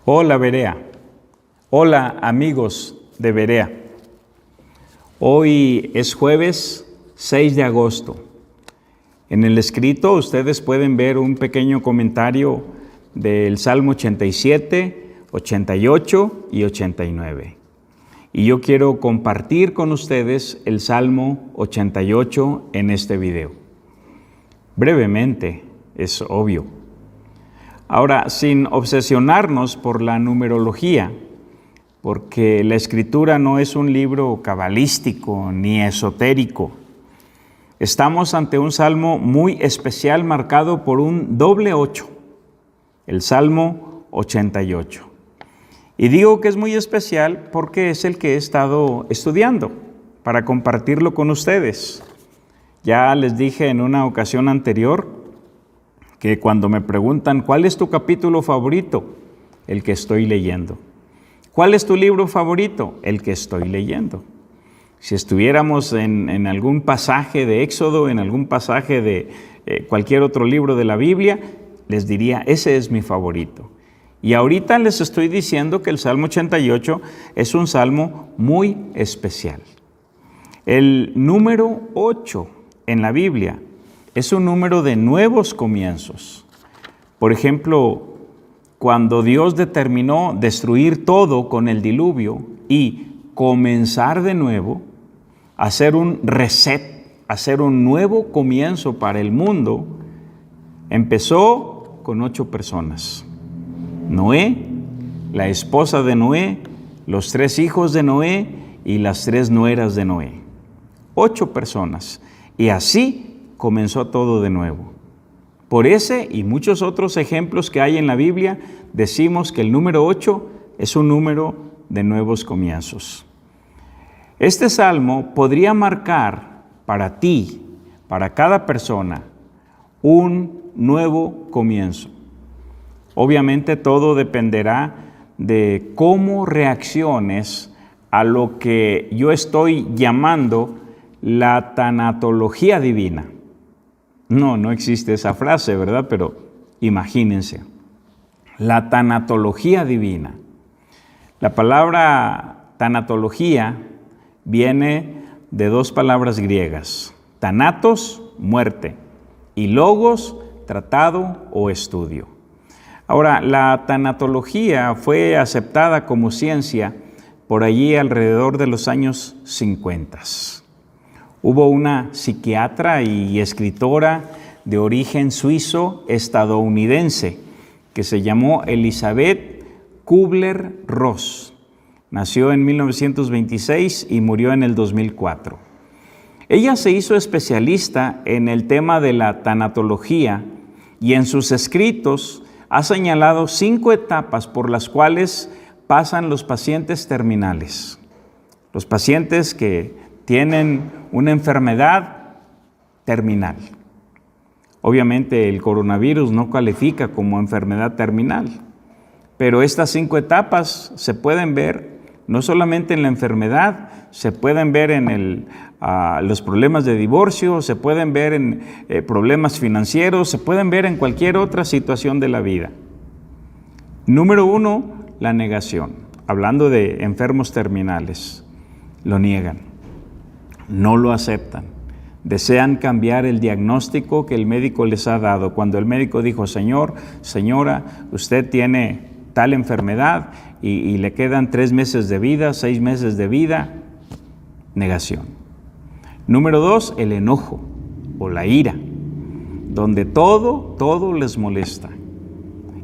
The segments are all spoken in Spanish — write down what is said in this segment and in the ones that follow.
Hola Berea, hola amigos de Berea. Hoy es jueves 6 de agosto. En el escrito ustedes pueden ver un pequeño comentario del Salmo 87, 88 y 89. Y yo quiero compartir con ustedes el Salmo 88 en este video. Brevemente, es obvio. Ahora, sin obsesionarnos por la numerología, porque la Escritura no es un libro cabalístico ni esotérico. Estamos ante un salmo muy especial marcado por un doble 8, el Salmo 88. Y digo que es muy especial porque es el que he estado estudiando para compartirlo con ustedes. Ya les dije en una ocasión anterior que cuando me preguntan ¿cuál es tu capítulo favorito? El que estoy leyendo. ¿Cuál es tu libro favorito? El que estoy leyendo. Si estuviéramos en algún pasaje de Éxodo, en algún pasaje de cualquier otro libro de la Biblia, les diría, ese es mi favorito. Y ahorita les estoy diciendo que el Salmo 88 es un salmo muy especial. El número 8 en la Biblia es un número de nuevos comienzos. Por ejemplo, cuando Dios determinó destruir todo con el diluvio y comenzar de nuevo, hacer un reset, hacer un nuevo comienzo para el mundo, empezó con 8 personas. Noé, la esposa de Noé, los 3 hijos de Noé y las 3 nueras de Noé. 8 personas. Y así comenzó todo de nuevo. Por ese y muchos otros ejemplos que hay en la Biblia, decimos que el número 8 es un número de nuevos comienzos. Este salmo podría marcar para ti, para cada persona, un nuevo comienzo. Obviamente todo dependerá de cómo reacciones a lo que yo estoy llamando la tanatología divina. No existe esa frase, ¿verdad? Pero imagínense, la tanatología divina. La palabra tanatología viene de 2 palabras griegas, thanatos, muerte, y logos, tratado o estudio. Ahora, la tanatología fue aceptada como ciencia por allí alrededor de los años 50. Hubo una psiquiatra y escritora de origen suizo-estadounidense que se llamó Elizabeth Kubler-Ross. Nació en 1926 y murió en el 2004. Ella se hizo especialista en el tema de la tanatología y en sus escritos ha señalado 5 etapas por las cuales pasan los pacientes terminales. Los pacientes que tienen una enfermedad terminal. Obviamente el coronavirus no califica como enfermedad terminal, pero estas 5 etapas se pueden ver no solamente en la enfermedad, se pueden ver en los problemas de divorcio, se pueden ver en problemas financieros, se pueden ver en cualquier otra situación de la vida. Número 1, la negación. Hablando de enfermos terminales, lo niegan. No lo aceptan. Desean cambiar el diagnóstico que el médico les ha dado. Cuando el médico dijo, señor, señora, usted tiene tal enfermedad y le quedan 3 meses de vida, 6 meses de vida, negación. Número 2, el enojo o la ira, donde todo les molesta.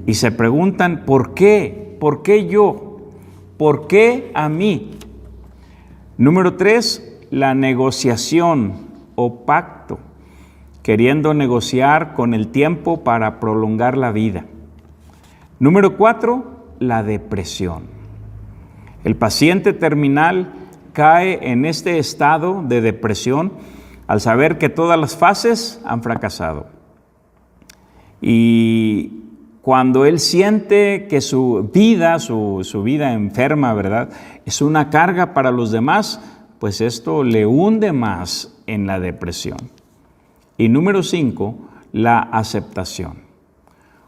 Y se preguntan, ¿por qué? ¿Por qué yo? ¿Por qué a mí? Número 3, la negociación o pacto, queriendo negociar con el tiempo para prolongar la vida. Número 4, la depresión. El paciente terminal cae en este estado de depresión al saber que todas las fases han fracasado. Y cuando él siente que su vida enferma, ¿verdad?, es una carga para los demás, pues esto le hunde más en la depresión. Y número 5, la aceptación.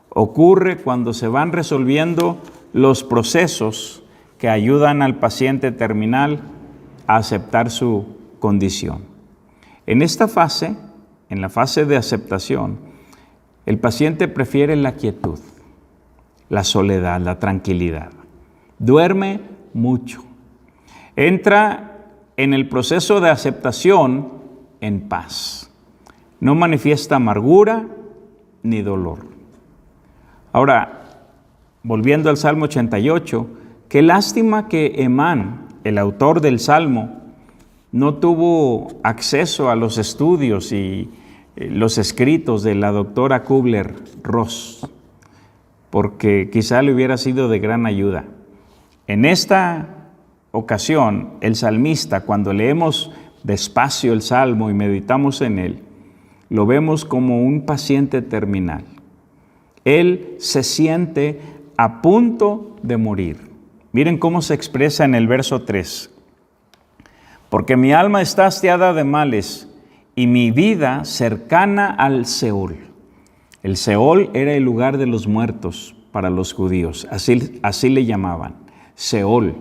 Ocurre cuando se van resolviendo los procesos que ayudan al paciente terminal a aceptar su condición. En esta fase, en la fase de aceptación, el paciente prefiere la quietud, la soledad, la tranquilidad. Duerme mucho. Entra en el proceso de aceptación en paz. No manifiesta amargura ni dolor. Ahora, volviendo al Salmo 88, qué lástima que Emán, el autor del Salmo, no tuvo acceso a los estudios y los escritos de la doctora Kubler-Ross, porque quizá le hubiera sido de gran ayuda. En esta ocasión, el salmista, cuando leemos despacio el Salmo y meditamos en él, lo vemos como un paciente terminal. Él se siente a punto de morir. Miren cómo se expresa en el verso 3. Porque mi alma está hastiada de males y mi vida cercana al Seol. El Seol era el lugar de los muertos para los judíos, así le llamaban, Seol.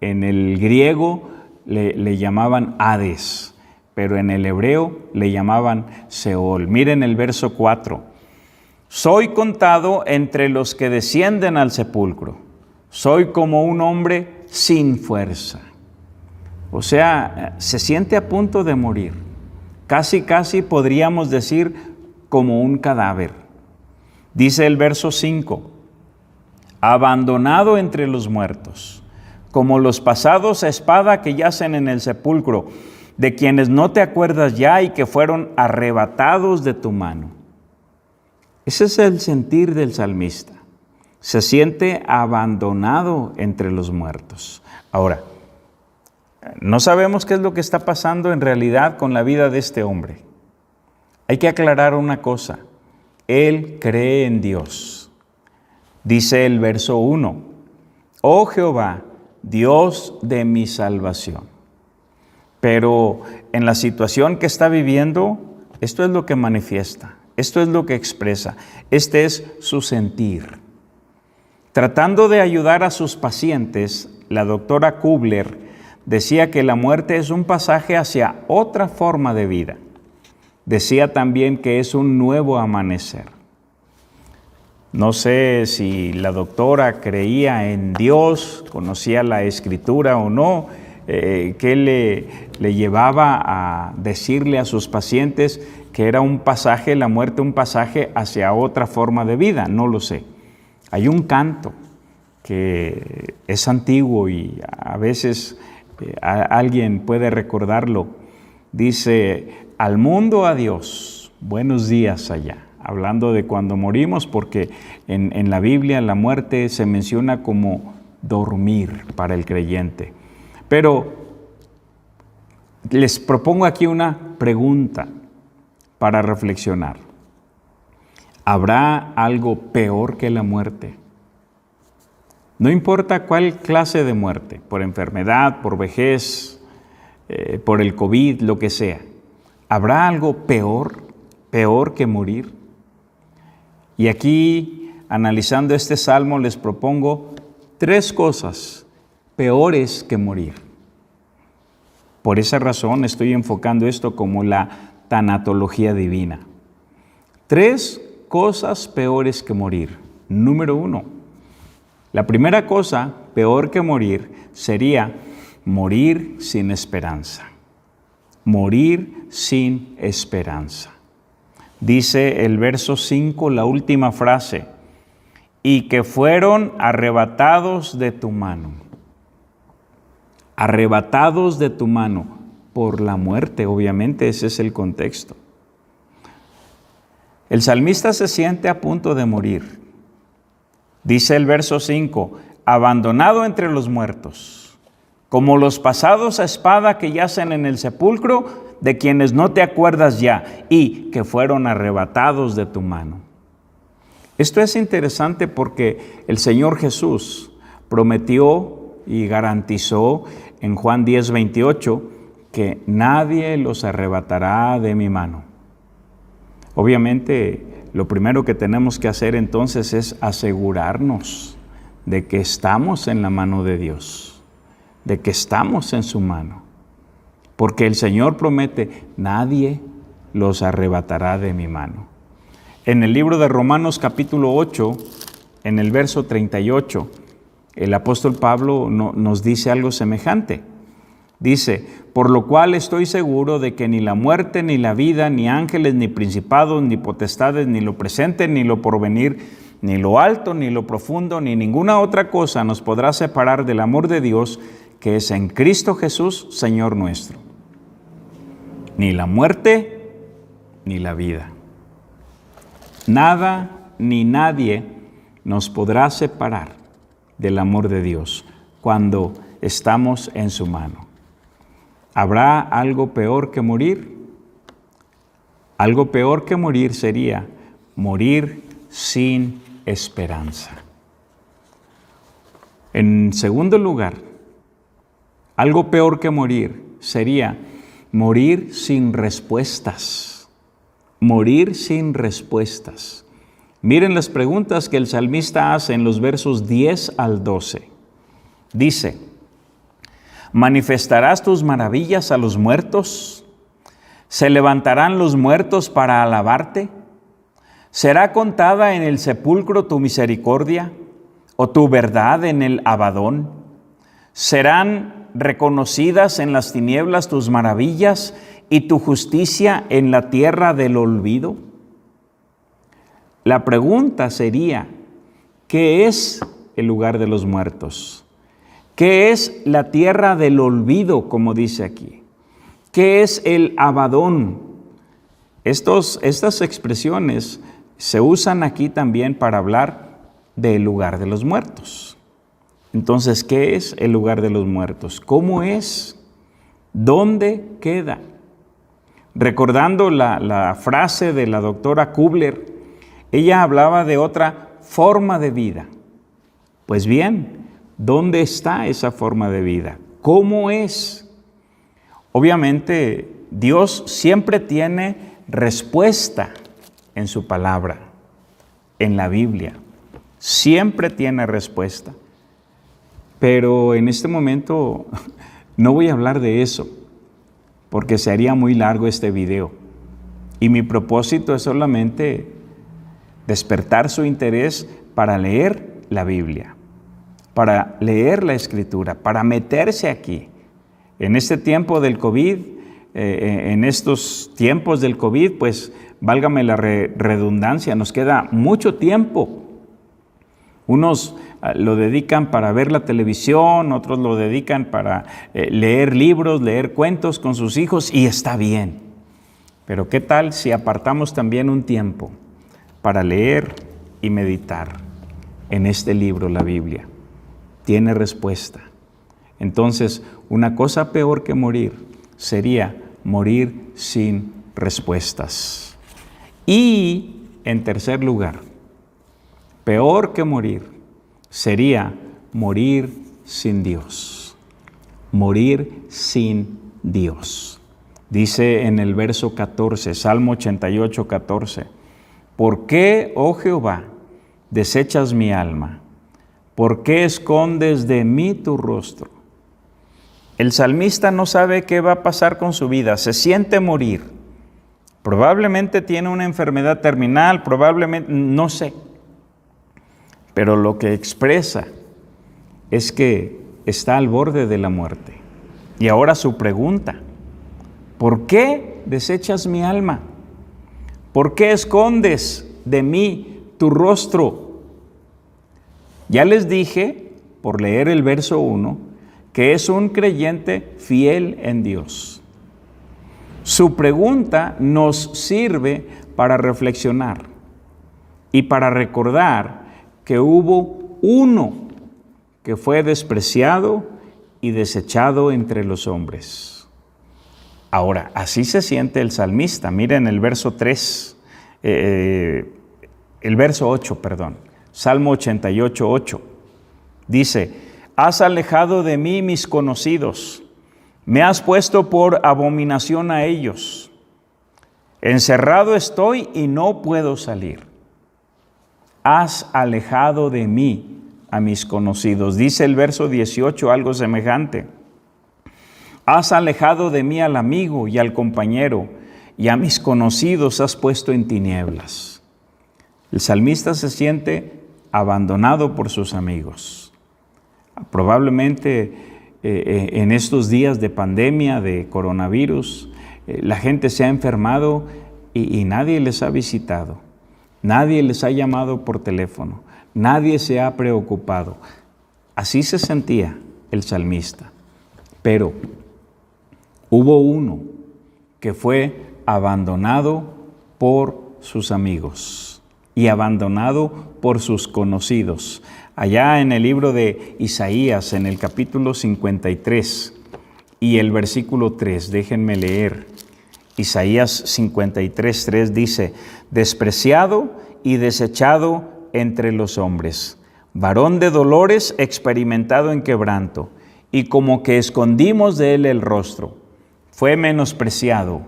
En el griego le llamaban Hades, pero en el hebreo le llamaban Seol. Miren el verso 4. Soy contado entre los que descienden al sepulcro. Soy como un hombre sin fuerza. O sea, se siente a punto de morir. Casi podríamos decir como un cadáver. Dice el verso 5. Abandonado entre los muertos, como los pasados a espada que yacen en el sepulcro, de quienes no te acuerdas ya y que fueron arrebatados de tu mano. Ese es el sentir del salmista. Se siente abandonado entre los muertos. Ahora, no sabemos qué es lo que está pasando en realidad con la vida de este hombre. Hay que aclarar una cosa. Él cree en Dios. Dice el verso 1. Oh Jehová, Dios de mi salvación. Pero en la situación que está viviendo, esto es lo que manifiesta. Esto es lo que expresa. Este es su sentir. Tratando de ayudar a sus pacientes, la doctora Kubler decía que la muerte es un pasaje hacia otra forma de vida. Decía también que es un nuevo amanecer. No sé si la doctora creía en Dios, conocía la Escritura o no, qué le llevaba a decirle a sus pacientes que era un pasaje, la muerte, un pasaje hacia otra forma de vida, no lo sé. Hay un canto que es antiguo y a veces alguien puede recordarlo. Dice, al mundo adiós, buenos días allá. Hablando de cuando morimos, porque en la Biblia la muerte se menciona como dormir para el creyente. Pero les propongo aquí una pregunta para reflexionar. ¿Habrá algo peor que la muerte? No importa cuál clase de muerte, por enfermedad, por vejez, por el COVID, lo que sea. ¿Habrá algo peor que morir? Y aquí, analizando este salmo, les propongo 3 cosas peores que morir. Por esa razón estoy enfocando esto como la tanatología divina. 3 cosas peores que morir. Número 1. La primera cosa peor que morir sería morir sin esperanza. Morir sin esperanza. Dice el verso 5, la última frase, y que fueron arrebatados de tu mano. Arrebatados de tu mano por la muerte, obviamente ese es el contexto. El salmista se siente a punto de morir. Dice el verso 5, abandonado entre los muertos, como los pasados a espada que yacen en el sepulcro, de quienes no te acuerdas ya, y que fueron arrebatados de tu mano. Esto es interesante porque el Señor Jesús prometió y garantizó en Juan 10:28 que nadie los arrebatará de mi mano. Obviamente, lo primero que tenemos que hacer entonces es asegurarnos de que estamos en la mano de Dios, de que estamos en su mano. Porque el Señor promete, nadie los arrebatará de mi mano. En el libro de Romanos capítulo 8, en el verso 38, el apóstol Pablo nos dice algo semejante. Dice, por lo cual estoy seguro de que ni la muerte, ni la vida, ni ángeles, ni principados, ni potestades, ni lo presente, ni lo porvenir, ni lo alto, ni lo profundo, ni ninguna otra cosa nos podrá separar del amor de Dios que es en Cristo Jesús, Señor nuestro. Ni la muerte, ni la vida. Nada ni nadie nos podrá separar del amor de Dios cuando estamos en su mano. ¿Habrá algo peor que morir? Algo peor que morir sería morir sin esperanza. En segundo lugar, algo peor que morir sería morir sin respuestas. Morir sin respuestas. Miren las preguntas que el salmista hace en los versos 10 al 12. Dice, ¿manifestarás tus maravillas a los muertos? ¿Se levantarán los muertos para alabarte? ¿Será contada en el sepulcro tu misericordia o tu verdad en el Abadón? ¿Serán reconocidas en las tinieblas tus maravillas y tu justicia en la tierra del olvido? La pregunta sería, ¿qué es el lugar de los muertos? ¿Qué es la tierra del olvido, como dice aquí? ¿Qué es el Abadón? Estas expresiones se usan aquí también para hablar del lugar de los muertos. Entonces, ¿qué es el lugar de los muertos? ¿Cómo es? ¿Dónde queda? Recordando la frase de la doctora Kubler, ella hablaba de otra forma de vida. Pues bien, ¿dónde está esa forma de vida? ¿Cómo es? Obviamente, Dios siempre tiene respuesta en su palabra, en la Biblia. Siempre tiene respuesta. Pero en este momento no voy a hablar de eso, porque se haría muy largo este video. Y mi propósito es solamente despertar su interés para leer la Biblia, para leer la Escritura, para meterse aquí. En este tiempo del COVID, en estos tiempos del COVID, pues válgame la redundancia, nos queda mucho tiempo. Unos lo dedican para ver la televisión, otros lo dedican para leer libros, leer cuentos con sus hijos, y está bien. Pero ¿qué tal si apartamos también un tiempo para leer y meditar en este libro, la Biblia? Tiene respuesta. Entonces, una cosa peor que morir sería morir sin respuestas. Y, en tercer lugar, peor que morir sería morir sin Dios. Morir sin Dios. Dice en el verso 14, Salmo 88, 14, ¿por qué, oh Jehová, desechas mi alma? ¿Por qué escondes de mí tu rostro? El salmista no sabe qué va a pasar con su vida, se siente morir. Probablemente tiene una enfermedad terminal, probablemente, no sé. Pero lo que expresa es que está al borde de la muerte. Y ahora su pregunta, ¿por qué desechas mi alma? ¿Por qué escondes de mí tu rostro? Ya les dije, por leer el verso 1, que es un creyente fiel en Dios. Su pregunta nos sirve para reflexionar y para recordar que hubo uno que fue despreciado y desechado entre los hombres. Ahora, así se siente el salmista. Miren el verso 3, el verso 8, perdón. Salmo 88, 8. Dice, has alejado de mí mis conocidos, me has puesto por abominación a ellos. Encerrado estoy y no puedo salir. Has alejado de mí a mis conocidos. Dice el verso 18 algo semejante. Has alejado de mí al amigo y al compañero, y a mis conocidos has puesto en tinieblas. El salmista se siente abandonado por sus amigos. Probablemente en estos días de pandemia, de coronavirus, la gente se ha enfermado y nadie les ha visitado. Nadie les ha llamado por teléfono. Nadie se ha preocupado. Así se sentía el salmista. Pero hubo uno que fue abandonado por sus amigos y abandonado por sus conocidos. Allá en el libro de Isaías, en el capítulo 53 y el versículo 3, déjenme leer. Isaías 53, 3 dice, despreciado y desechado entre los hombres, varón de dolores, experimentado en quebranto, y como que escondimos de él el rostro, fue menospreciado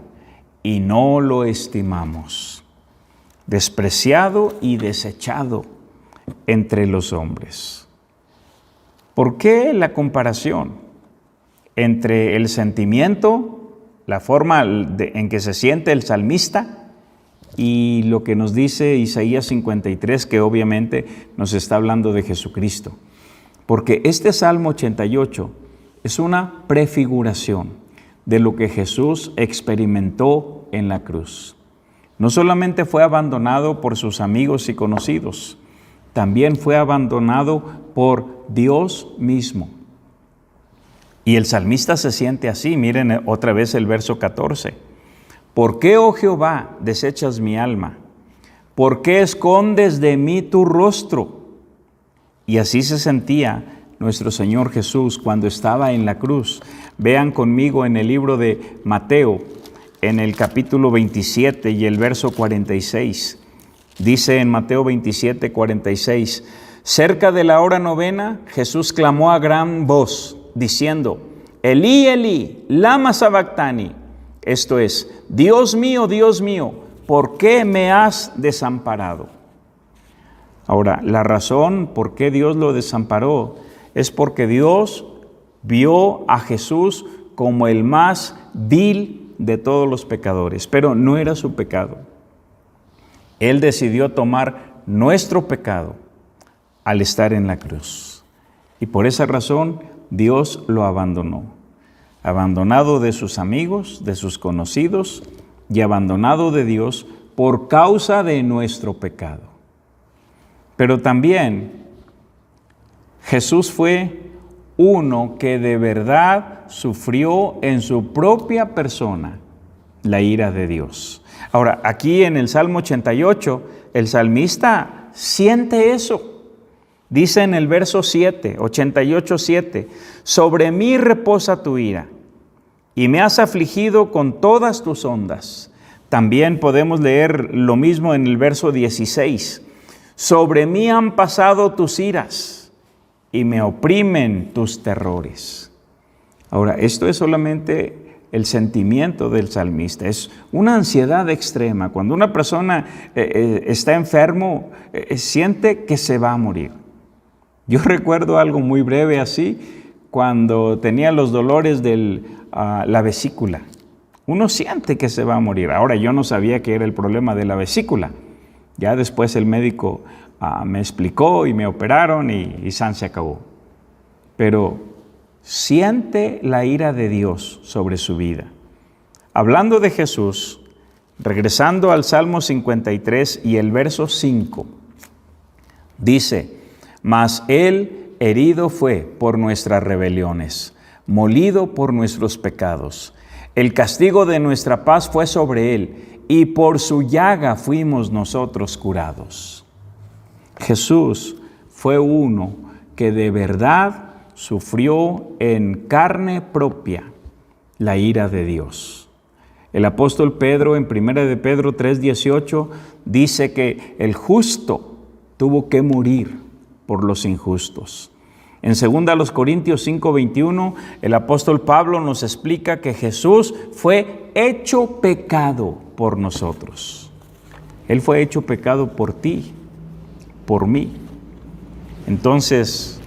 y no lo estimamos. Despreciado y desechado entre los hombres. ¿Por qué la comparación entre el sentimiento, la forma en que se siente el salmista y lo que nos dice Isaías 53, que obviamente nos está hablando de Jesucristo? Porque este Salmo 88 es una prefiguración de lo que Jesús experimentó en la cruz. No solamente fue abandonado por sus amigos y conocidos, también fue abandonado por Dios mismo. Y el salmista se siente así. Miren otra vez el verso 14. ¿Por qué, oh Jehová, desechas mi alma? ¿Por qué escondes de mí tu rostro? Y así se sentía nuestro Señor Jesús cuando estaba en la cruz. Vean conmigo en el libro de Mateo, en el capítulo 27 y el verso 46. Dice en Mateo 27, 46, cerca de la hora novena, Jesús clamó a gran voz, diciendo, Elí, Elí, lama sabactani. Esto es, Dios mío, ¿por qué me has desamparado? Ahora, la razón por qué Dios lo desamparó es porque Dios vio a Jesús como el más vil de todos los pecadores, pero no era su pecado. Él decidió tomar nuestro pecado al estar en la cruz. Y por esa razón Dios lo abandonó. Abandonado de sus amigos, de sus conocidos y abandonado de Dios por causa de nuestro pecado. Pero también Jesús fue uno que de verdad sufrió en su propia persona la ira de Dios. Ahora, aquí en el Salmo 88, el salmista siente eso. Dice en el verso 7, 88, 7, sobre mí reposa tu ira, y me has afligido con todas tus ondas. También podemos leer lo mismo en el verso 16, sobre mí han pasado tus iras, y me oprimen tus terrores. Ahora, esto es solamente el sentimiento del salmista, es una ansiedad extrema. Cuando una persona está enfermo, siente que se va a morir. Yo recuerdo algo muy breve así, cuando tenía los dolores de la vesícula. Uno siente que se va a morir. Ahora, yo no sabía que era el problema de la vesícula. Ya después el médico me explicó y me operaron y se acabó. Pero siente la ira de Dios sobre su vida. Hablando de Jesús, regresando al Salmo 53 y el verso 5, dice, mas Él herido fue por nuestras rebeliones, molido por nuestros pecados. El castigo de nuestra paz fue sobre Él, y por su llaga fuimos nosotros curados. Jesús fue uno que de verdad sufrió en carne propia la ira de Dios. El apóstol Pedro en 1 de Pedro 3:18 dice que el justo tuvo que morir por los injustos. En 2 Corintios 5:21, el apóstol Pablo nos explica que Jesús fue hecho pecado por nosotros. Él fue hecho pecado por ti, por mí. Entonces,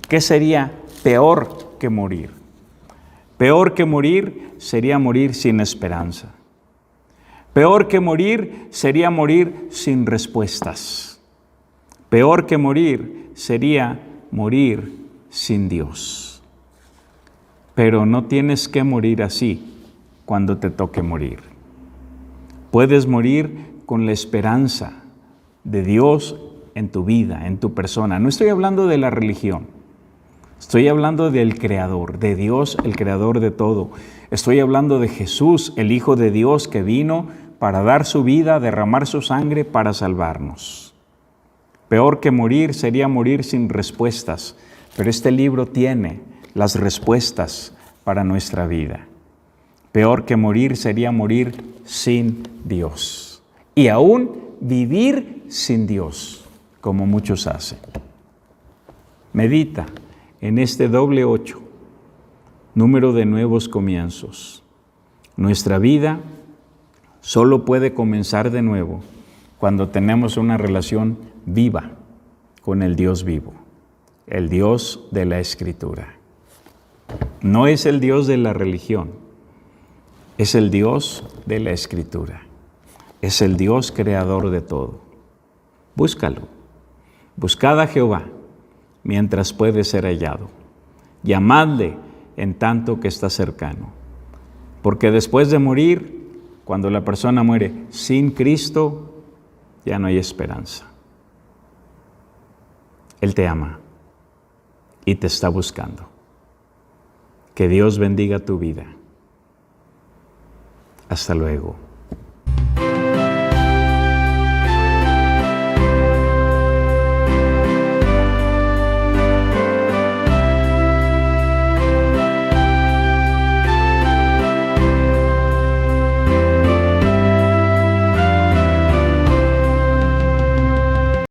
¿qué sería peor que morir? Peor que morir sería morir sin esperanza. Peor que morir sería morir sin respuestas. Peor que morir sería morir sin Dios. Pero no tienes que morir así cuando te toque morir. Puedes morir con la esperanza de Dios en tu vida, en tu persona. No estoy hablando de la religión. Estoy hablando del Creador, de Dios, el Creador de todo. Estoy hablando de Jesús, el Hijo de Dios, que vino para dar su vida, derramar su sangre para salvarnos. Peor que morir sería morir sin respuestas, pero este libro tiene las respuestas para nuestra vida. Peor que morir sería morir sin Dios y aún vivir sin Dios, como muchos hacen. Medita en este doble 8, número de nuevos comienzos. Nuestra vida solo puede comenzar de nuevo cuando tenemos una relación viva con el Dios vivo, el Dios de la Escritura. No es el Dios de la religión, es el Dios de la Escritura. Es el Dios creador de todo. Búscalo. Buscad a Jehová mientras puede ser hallado. Llamadle en tanto que está cercano. Porque después de morir, cuando la persona muere sin Cristo, ya no hay esperanza. Él te ama y te está buscando. Que Dios bendiga tu vida. Hasta luego.